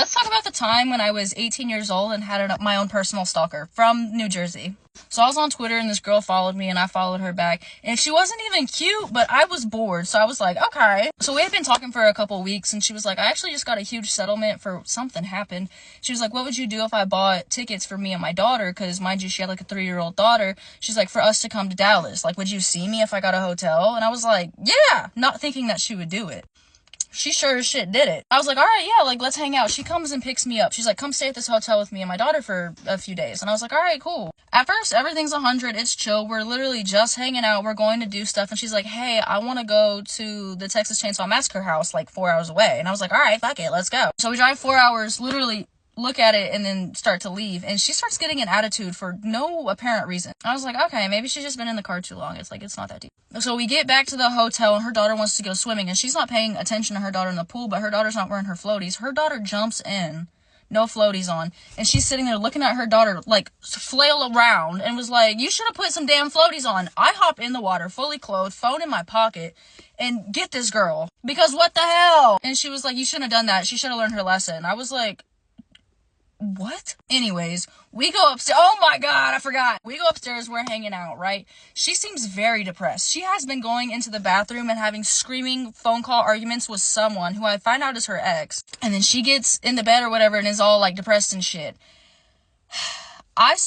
Let's talk about the time when I was 18 years old and had my own personal stalker from New Jersey. So I was on Twitter and this girl followed me and I followed her back. And she wasn't even cute, but I was bored. So I was like, okay. So we had been talking for a couple weeks and she was like, I actually just got a huge settlement for something happened. She was like, what would you do if I bought tickets for me and my daughter? Because mind you, she had like a 3-year-old daughter. She's like, for us to come to Dallas. Like, would you see me if I got a hotel? And I was like, yeah, not thinking that she would do it. She sure as shit did it. I was like, all right, yeah, like, let's hang out. She comes and picks me up. She's like, come stay at this hotel with me and my daughter for a few days. And I was like, all right, cool. At first, everything's 100. It's chill. We're literally just hanging out. We're going to do stuff. And she's like, hey, I want to go to the Texas Chainsaw Massacre house, like 4 hours away. And I was like, all right, fuck it, let's go. So we drive 4 hours, literally look at it and then start to leave, and she starts getting an attitude for no apparent reason. I was like, okay, maybe she's just been in the car too long. It's like, it's not that deep. So we get back to the hotel and her daughter wants to go swimming, and she's not paying attention to her daughter in the pool, but her daughter's not wearing her floaties. Her daughter jumps in, no floaties on, and she's sitting there looking at her daughter like flail around and was like, you should have put some damn floaties on. I hop in the water fully clothed, phone in my pocket, and get this girl, because what the hell? And she was like, you shouldn't have done that. She should have learned her lesson. I was like, what? Anyways, we go upstairs. Oh my god, I forgot. We go upstairs, we're hanging out, right? She seems very depressed. She has been going into the bathroom and having screaming phone call arguments with someone who I find out is her ex. And then she gets in the bed or whatever and is all like depressed and shit. I'm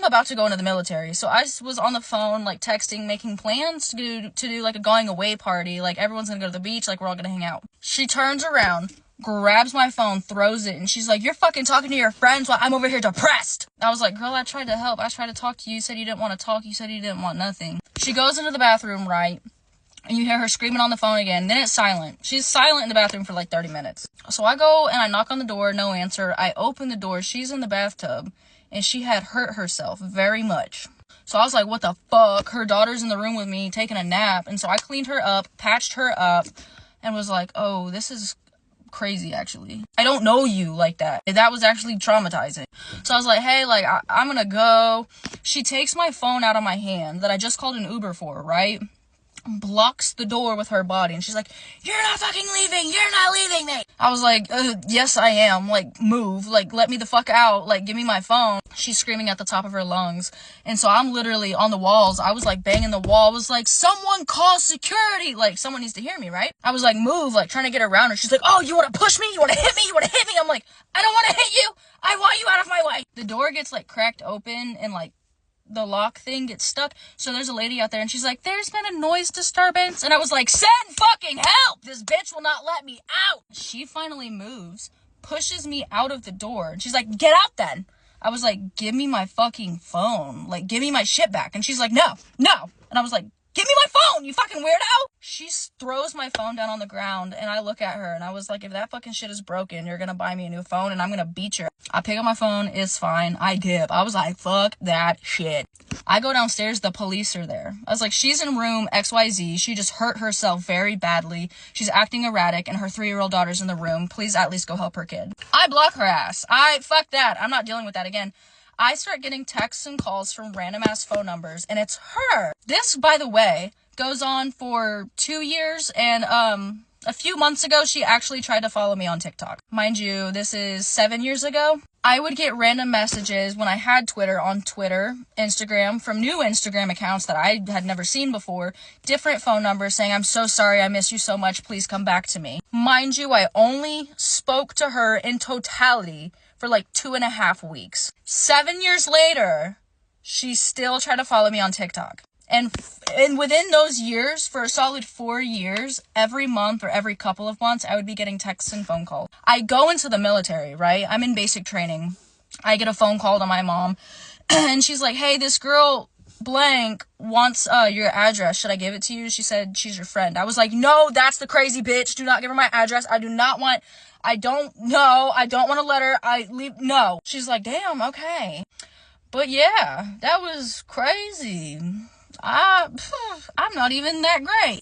about to go into the military, so I was on the phone, like, texting, making plans to do like a going away party. Like, everyone's gonna go to the beach, like, we're all gonna hang out. She turns around, grabs my phone, throws it, and she's like, you're fucking talking to your friends while I'm over here depressed. I was like, girl, I tried to help. I tried to talk to you. You said you didn't want to talk. You said you didn't want nothing. She goes into the bathroom, right? And you hear her screaming on the phone again. Then it's silent. She's silent in the bathroom for like 30 minutes. So I go and I knock on the door, no answer. I open the door. She's in the bathtub, and she had hurt herself very much. So I was like, what the fuck? Her daughter's in the room with me taking a nap. And so I cleaned her up, patched her up, and was like, oh, this is crazy, actually. I don't know you like that. That was actually traumatizing. So I was like, hey, like, I'm gonna go. She takes my phone out of my hand that I just called an Uber for, right? Blocks the door with her body, and she's like, you're not fucking leaving, you're not leaving me. I was like, yes I am, like, move, like, let me the fuck out, like, give me my phone. She's screaming at the top of her lungs, and so I'm literally on the walls. I was like banging the wall. I was like, someone call security, like, someone needs to hear me, right? I was like, move, like, trying to get around her. She's like, oh, you want to push me, you want to hit me, you want to hit me. I'm like, I don't want to hit you, I want you out of my way. The door gets like cracked open, and like the lock thing gets stuck. So there's a lady out there, and she's like, there's been a noise disturbance. And I was like, send fucking help! This bitch will not let me out. She finally moves, pushes me out of the door, and she's like, get out then. I was like, give me my fucking phone. Like, give me my shit back. And she's like, no. And I was like, give me my phone, you fucking weirdo! She throws my phone down on the ground, and I look at her, and I was like, if that fucking shit is broken, you're gonna buy me a new phone, and I'm gonna beat you. I pick up my phone, it's fine, I dip. I was like, fuck that shit. I go downstairs, the police are there. I was like, she's in room XYZ, she just hurt herself very badly, she's acting erratic, and her 3-year-old daughter's in the room, please at least go help her kid. I block her ass. Fuck that, I'm not dealing with that again. I start getting texts and calls from random ass phone numbers, and it's her. This, by the way, goes on for 2 years, and a few months ago, she actually tried to follow me on TikTok. Mind you, this is 7 years ago. I would get random messages when I had Twitter on Twitter, Instagram, from new Instagram accounts that I had never seen before, different phone numbers saying, I'm so sorry, I miss you so much, please come back to me. Mind you, I only spoke to her in totality for like 2.5 weeks. 7 years later, she still tried to follow me on TikTok. And within those years, for a solid 4 years, every month or every couple of months, I would be getting texts and phone calls. I go into the military, right? I'm in basic training. I get a phone call to my mom, and she's like, hey, this girl blank wants your address. Should I give it to you? She said she's your friend. I was like, no, that's the crazy bitch. Do not give her my address. I don't want a letter. No. She's like, damn, okay. But yeah, that was crazy. I'm not even that great.